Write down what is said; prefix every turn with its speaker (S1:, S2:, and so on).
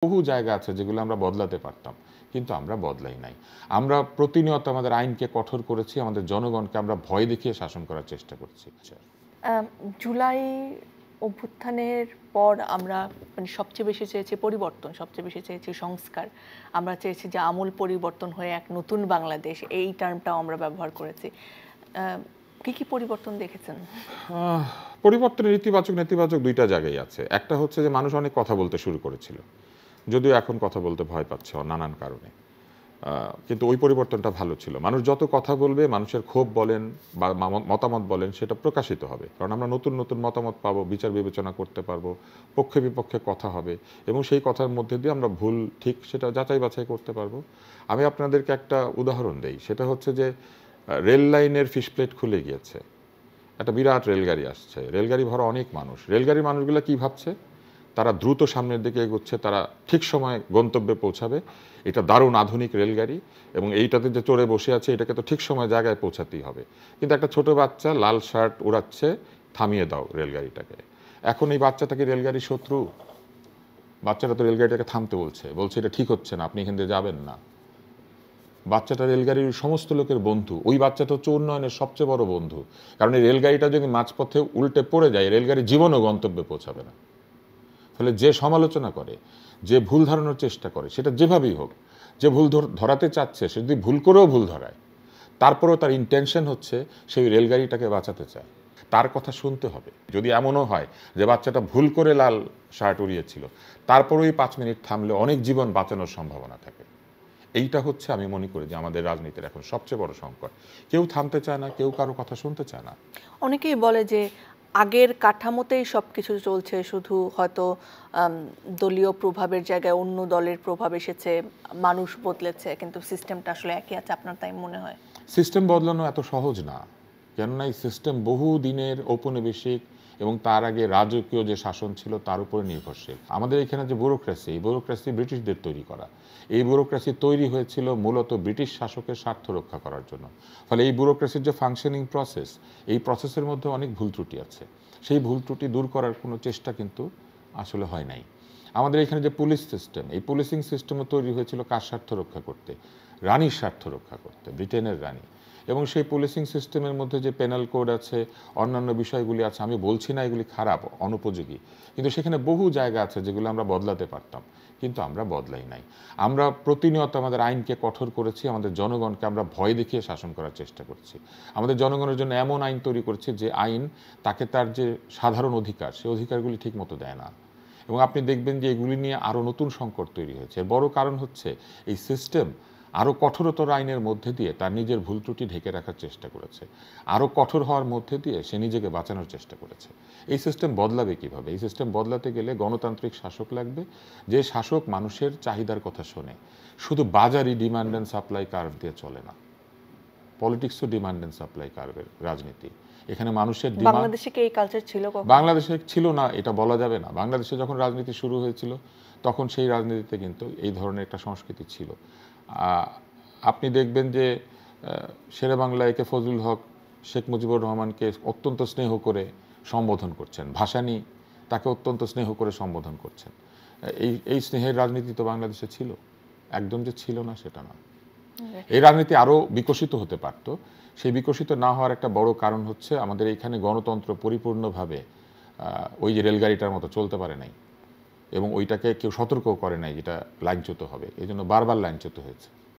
S1: বহু জায়গা আছে যেগুলো আমরা বদলাতে পারতাম, কিন্তু আমরা বদলাই নাই। আমরা প্রতিনিয়ত আমাদের আইনকে কঠোর করেছি, আমাদের জনগণকে আমরা ভয় দেখিয়ে শাসন করার চেষ্টা করছি।
S2: জুলাই অভ্যুত্থানের পর আমরা সবচেয়ে বেশি চেয়েছি পরিবর্তন, সবচেয়ে বেশি চেয়েছি সংস্কার। আমরা চেয়েছি যে আমূল পরিবর্তন হয়ে এক নতুন বাংলাদেশ, এই টার্মটাও আমরা ব্যবহার করেছি। কি কি পরিবর্তন দেখেছেন?
S1: পরিবর্তনের ইতিবাচক নেতিবাচক দুইটা জায়গায় আছে। একটা হচ্ছে যে মানুষ অনেক কথা বলতে শুরু করেছিল, যদিও এখন কথা বলতে ভয় পাচ্ছে নানান কারণে, কিন্তু ওই পরিবর্তনটা ভালো ছিল। মানুষ যত কথা বলবে, মানুষের ক্ষোভ বলেন বা মতামত বলেন, সেটা প্রকাশিত হবে, কারণ আমরা নতুন নতুন মতামত পাবো, বিচার বিবেচনা করতে পারবো, পক্ষে বিপক্ষে কথা হবে, এবং সেই কথার মধ্যে দিয়ে আমরা ভুল ঠিক সেটা যাচাই বাছাই করতে পারবো। আমি আপনাদেরকে একটা উদাহরণ দেই, সেটা হচ্ছে যে রেল লাইনের ফিশ প্লেট খুলে গিয়েছে, একটা বিরাট রেলগাড়ি আসছে, রেলগাড়ি ভরা অনেক মানুষ। রেলগাড়ির মানুষগুলো কি ভাবছে? তারা দ্রুত সামনের দিকে এগোচ্ছে, তারা ঠিক সময় গন্তব্যে পৌঁছাবে। এটা দারুণ আধুনিক রেলগাড়ি, এবং এইটাতে যে চড়ে বসে আছে এটাকে তো ঠিক সময় জায়গায় পৌঁছাতেই হবে। কিন্তু একটা ছোট বাচ্চা লাল শার্ট উড়াচ্ছে, থামিয়ে দাও রেলগাড়িটাকে। এখন এই বাচ্চাটাকে রেলগাড়ির শত্রু? বাচ্চাটা তো রেলগাড়িটাকে থামতে বলছে, এটা ঠিক হচ্ছে না, আপনি এখান দিয়ে যাবেন না। বাচ্চাটা রেলগাড়ির সমস্ত লোকের বন্ধু, ওই বাচ্চাটা হচ্ছে উন্নয়নের সবচেয়ে বড় বন্ধু, কারণ এই রেলগাড়িটা যদি মাঝপথে উল্টে পড়ে যায়, রেলগাড়ি জীবনও গন্তব্যে পৌঁছাবে না। ফলে যে সমালোচনা করে, যে ভুল ধারণার চেষ্টা করে, সেটা যেভাবেই হোক, যে ভুল ধরাতে চাচ্ছে সে যদি ভুল করেও ভুল ধরায়, তারপরেও তার ইন্টেনশন হচ্ছে সেই রেলগাড়িটাকে বাঁচাতে চায়, তার কথা শুনতে হবে। যদি এমনও হয় যে বাচ্চাটা ভুল করে লাল শার্ট উড়িয়েছিল, তারপরেই 5 মিনিট থামলে অনেক জীবন বাঁচানোর সম্ভাবনা থাকে। এইটা হচ্ছে আমি মনে করি যে আমাদের রাজনীতির এখন সবচেয়ে বড় সংকট। কেউ থামতে চায় না, কেউ কারো কথা শুনতে চায় না।
S2: অনেকেই বলে যে আগের কাঠামোতেই সব কিছু চলছে, শুধু হয়তো দলীয় প্রভাবের জায়গায় অন্য দলের প্রভাব এসেছে, মানুষ বদলেছে, কিন্তু সিস্টেমটা আসলে একই আছে। আপনার তাই মনে হয়?
S1: সিস্টেম বদলানো এত সহজ না, কেননা এই সিস্টেম বহু দিনের ঔপনিবেশিক এবং তার আগে রাজকীয় যে শাসন ছিল তার উপরে নির্ভরশীল। আমাদের এখানে যে ব্যুরোক্রেসি, এই ব্যুরোক্রেসি ব্রিটিশদের তৈরি করা। এই ব্যুরোক্রেসি তৈরি হয়েছিল মূলত ব্রিটিশ শাসকের স্বার্থ রক্ষা করার জন্য। ফলে এই ব্যুরোক্রেসির যে ফাংশনিং প্রসেস, এই প্রসেসের মধ্যে অনেক ভুল ত্রুটি আছে। সেই ভুল ত্রুটি দূর করার কোনো চেষ্টা কিন্তু আসলে হয় নাই। আমাদের এখানে যে পুলিশ সিস্টেম, এই পুলিশিং সিস্টেমও তৈরি হয়েছিল কার স্বার্থ রক্ষা করতে? রানীর স্বার্থ রক্ষা করতে, ব্রিটেনের রানী। এবং সেই পুলিশিং সিস্টেমের মধ্যে যে পেনাল কোড আছে, অন্যান্য বিষয়গুলি আছে, আমি বলছি না এগুলি খারাপ, অনুপযোগী, কিন্তু সেখানে বহু জায়গা আছে যেগুলো আমরা বদলাতে পারতাম, কিন্তু আমরা বদলাই নাই। আমরা প্রতিনিয়ত আমাদের আইনকে কঠোর করেছি, আমাদের জনগণকে আমরা ভয় দেখিয়ে শাসন করার চেষ্টা করছি। আমাদের জনগণের জন্য এমন আইন তৈরি করছি যে আইন তাকে তার যে সাধারণ অধিকার, সেই অধিকারগুলি ঠিক মতো দেয় না। এবং আপনি দেখবেন যে এগুলি নিয়ে আরও নতুন সংকট তৈরি হয়েছে। বড় কারণ হচ্ছে এই সিস্টেম আরও কঠোরতর আইনের মধ্যে দিয়ে তার নিজের ভুল ত্রুটি ঢেকে রাখার চেষ্টা করেছে, আরও কঠোর হওয়ার মধ্যে দিয়ে সে নিজেকে বাঁচানোর চেষ্টা করেছে। এই সিস্টেম বদলাবে কিভাবে? এই সিস্টেম বদলাতে গেলে গণতান্ত্রিক শাসক লাগবে, যে শাসক মানুষের চাহিদার কথা শোনে। শুধু বাজারি ডিমান্ড অ্যান্ড সাপ্লাই কার্ভ দিয়ে চলে না, পলিটিক্সও ডিমান্ড অ্যান্ড সাপ্লাই কার্ভের রাজনীতি। এখানে মানুষের ডিমান্ড,
S2: বাংলাদেশে কি এই কালচার ছিল?
S1: বাংলাদেশে ছিল না এটা বলা যাবে না। বাংলাদেশে যখন রাজনীতি শুরু হয়েছিল তখন সেই রাজনীতিতে কিন্তু এই ধরনের একটা সংস্কৃতি ছিল। আপনি দেখবেন যে শেরেবাংলায় কে ফজলুল হক শেখ মুজিবুর রহমানকে অত্যন্ত স্নেহ করে সম্বোধন করছেন, ভাসানী তাকে অত্যন্ত স্নেহ করে সম্বোধন করছেন। এই স্নেহের রাজনীতি তো বাংলাদেশে ছিল, একদম যে ছিল না সেটা না। এই রাজনীতি আরও বিকশিত হতে পারত। সেই বিকশিত না হওয়ার একটা বড় কারণ হচ্ছে আমাদের এখানে গণতন্ত্র পরিপূর্ণভাবে ওই যে রেলগাড়িটার মতো চলতে পারে নাই, এবং ওইটাকে কেউ সতর্কও করে নাই যেটা লাইনচ্যুত হবে, এই জন্য বারবার লাইনচ্যুত হয়েছে।